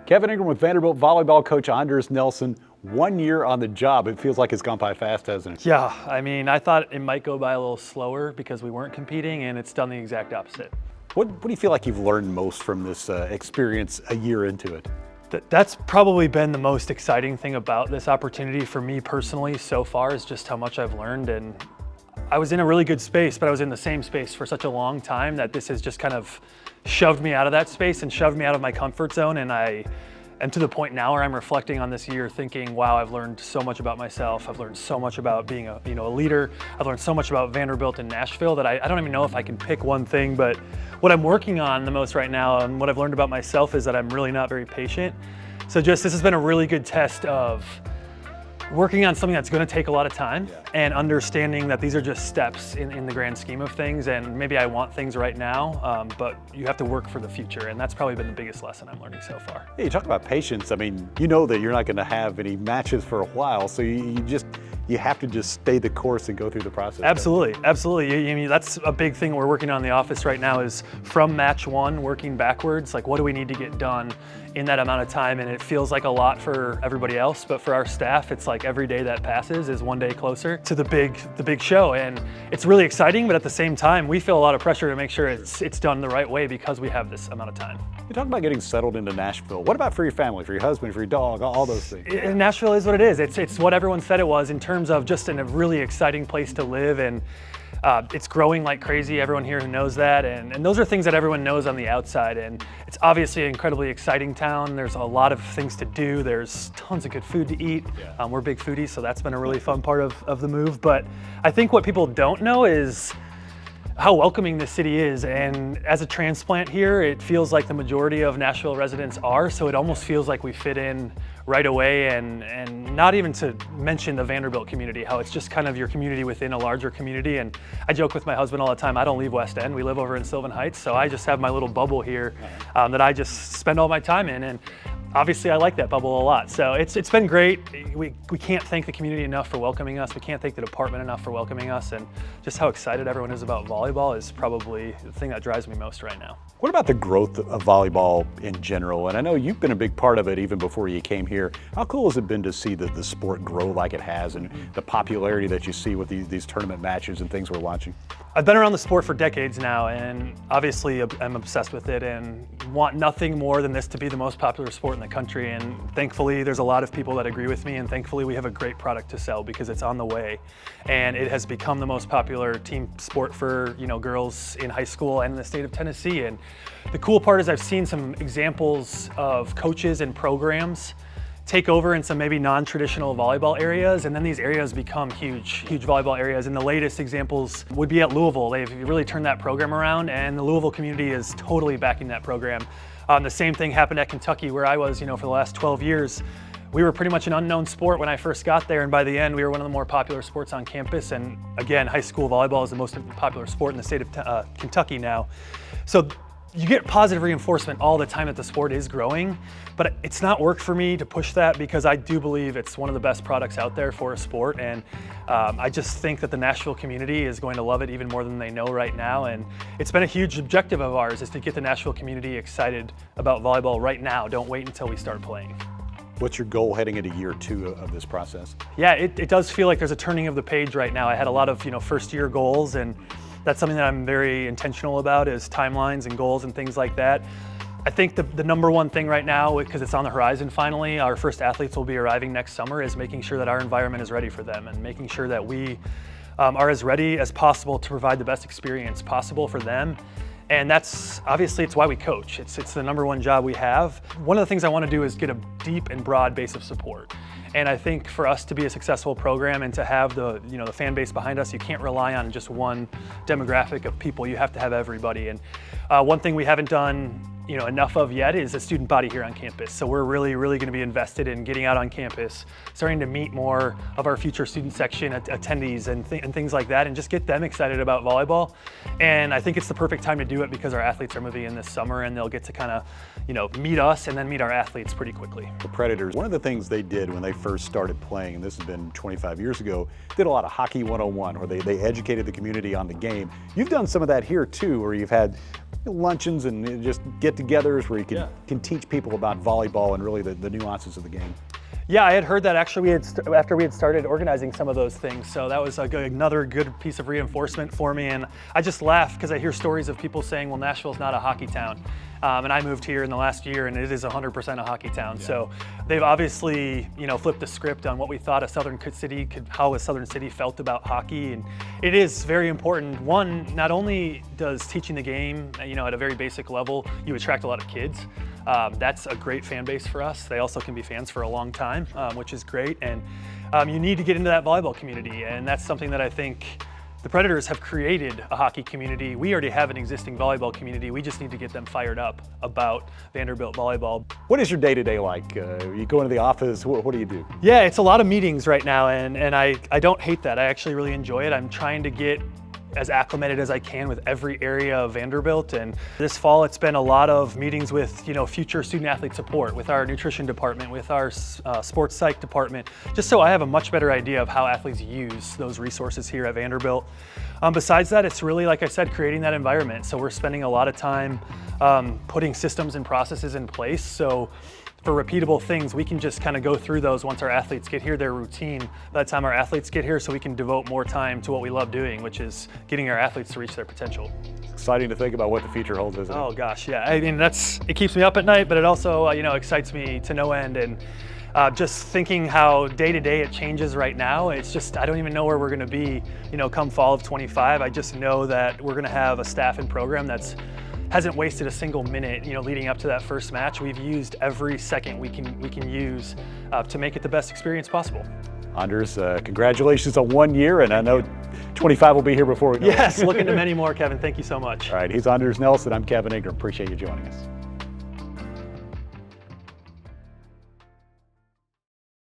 Kevin Ingram with Vanderbilt Volleyball coach Anders Nelson. 1 year on the job. It feels like it's gone by fast, hasn't it? Yeah, I mean, I thought it might go by a little slower because we weren't competing, and it's done the exact opposite. What do you feel like you've learned most from this experience a year into it? That's probably been the most exciting thing about this opportunity for me personally so far, is just how much I've learned. And I was in a really good space, but I was in the same space for such a long time that this has just kind of shoved me out of that space and shoved me out of my comfort zone. And I am to the point now where I'm reflecting on this year thinking, wow, I've learned so much about myself. I've learned so much about being a leader. I've learned so much about Vanderbilt and Nashville that I don't even know if I can pick one thing, but what I'm working on the most right now and what I've learned about myself is that I'm really not very patient. So this has been a really good test of working on something that's going to take a lot of time and understanding that these are just steps in the grand scheme of things, and maybe I want things right now, but you have to work for the future, and that's probably been the biggest lesson I'm learning so far. Yeah, you talk about patience. I mean, you know that you're not going to have any matches for a while, so you have to just stay the course and go through the process. Absolutely, absolutely. I mean, that's a big thing we're working on in the office right now, is from match one, working backwards. Like, what do we need to get done in that amount of time? And it feels like a lot for everybody else, but for our staff, it's like every day that passes is one day closer to the big show. And it's really exciting, but at the same time, we feel a lot of pressure to make sure it's done the right way because we have this amount of time. You talk about getting settled into Nashville. What about for your family, for your husband, for your dog, all those things? Nashville is what it is. It's what everyone said it was in terms of just a really exciting place to live, and it's growing like crazy. Everyone here knows that, and those are things that everyone knows on the outside. And it's obviously an incredibly exciting town. There's a lot of things to do. There's tons of good food to eat. We're big foodies, so that's been a really fun part of the move. But I think what people don't know is how welcoming this city is, and as a transplant here, it feels like the majority of Nashville residents are, so it almost feels like we fit in right away, and not even to mention the Vanderbilt community, how it's just kind of your community within a larger community. And I joke with my husband all the time, I don't leave West End, we live over in Sylvan Heights, so I just have my little bubble here that I just spend all my time in, and obviously I like that bubble a lot. So it's been great. We can't thank the community enough for welcoming us. We can't thank the department enough for welcoming us, and just how excited everyone is about volleyball is probably the thing that drives me most right now. What about the growth of volleyball in general? And I know you've been a big part of it even before you came here. How cool has it been to see the sport grow like it has, and the popularity that you see with these tournament matches and things we're watching? I've been around the sport for decades now, and obviously I'm obsessed with it and want nothing more than this to be the most popular sport in the country. And thankfully there's a lot of people that agree with me, and thankfully we have a great product to sell because it's on the way, and it has become the most popular team sport for girls in high school and in the state of Tennessee. And the cool part is I've seen some examples of coaches and programs take over in some maybe non-traditional volleyball areas, and then these areas become huge volleyball areas. And the latest examples would be at Louisville. They've really turned that program around, and the Louisville community is totally backing that program. The same thing happened at Kentucky, where I was for the last 12 years. We were pretty much an unknown sport when I first got there, and by the end we were one of the more popular sports on campus. And again, high school volleyball is the most popular sport in the state of Kentucky now. So you get positive reinforcement all the time that the sport is growing, but it's not worked for me to push that because I do believe it's one of the best products out there for a sport. And I just think that the Nashville community is going to love it even more than they know right now. And it's been a huge objective of ours, is to get the Nashville community excited about volleyball right now. Don't wait until we start playing. What's your goal heading into year 2 of this process? Yeah, it does feel like there's a turning of the page right now. I had a lot of first year goals, and that's something that I'm very intentional about, is timelines and goals and things like that. I think the number one thing right now, because it's on the horizon finally, our first athletes will be arriving next summer, is making sure that our environment is ready for them, and making sure that we are as ready as possible to provide the best experience possible for them. And that's obviously, it's why we coach. It's the number one job we have. One of the things I want to do is get a deep and broad base of support. And I think for us to be a successful program and to have the fan base behind us, you can't rely on just one demographic of people. You have to have everybody. And one thing we haven't done enough of yet is a student body here on campus. So we're really going to be invested in getting out on campus, starting to meet more of our future student section attendees and things like that, and just get them excited about volleyball. And I think it's the perfect time to do it because our athletes are moving in this summer, and they'll get to kind of meet us and then meet our athletes pretty quickly. The Predators, one of the things they did when they first started playing, and this has been 25 years ago, did a lot of Hockey 101, where they educated the community on the game. You've done some of that here too, where you've had luncheons and just get-togethers where you can teach people about volleyball and really the nuances of the game. Yeah, I had heard that actually after we had started organizing some of those things. So that was another good piece of reinforcement for me. And I just laugh because I hear stories of people saying, well, Nashville's not a hockey town. And I moved here in the last year and it is 100% a hockey town. Yeah. So they've obviously, flipped the script on what we thought how a southern city felt about hockey. And it is very important. One, not only does teaching the game, at a very basic level, you attract a lot of kids. That's a great fan base for us. They also can be fans for a long time, which is great. And you need to get into that volleyball community. And that's something that I think the Predators have created a hockey community. We already have an existing volleyball community. We just need to get them fired up about Vanderbilt Volleyball. What is your day-to-day like? You go into the office, what do you do? Yeah, it's a lot of meetings right now, and I don't hate that. I actually really enjoy it. I'm trying to get as acclimated as I can with every area of Vanderbilt. And this fall, it's been a lot of meetings with, future student athlete support, with our nutrition department, with our sports psych department, just so I have a much better idea of how athletes use those resources here at Vanderbilt. Besides that, it's really, like I said, creating that environment. So we're spending a lot of time putting systems and processes in place. So for repeatable things, we can just kind of go through those once our athletes get here, their routine by the time our athletes get here, so we can devote more time to what we love doing, which is getting our athletes to reach their potential. It's exciting to think about what the future holds, isn't it? Oh gosh, yeah. I mean, it keeps me up at night, but it also, excites me to no end. And just thinking how day to day it changes right now, it's just, I don't even know where we're gonna be, come fall of 25. I just know that we're gonna have a staff and program hasn't wasted a single minute, leading up to that first match. We've used every second we can use to make it the best experience possible. Anders, congratulations on 1 year, and I know 25 will be here before we know it. Yes, looking to many more, Kevin. Thank you so much. All right, he's Anders Nelson. I'm Kevin Ingram. Appreciate you joining us.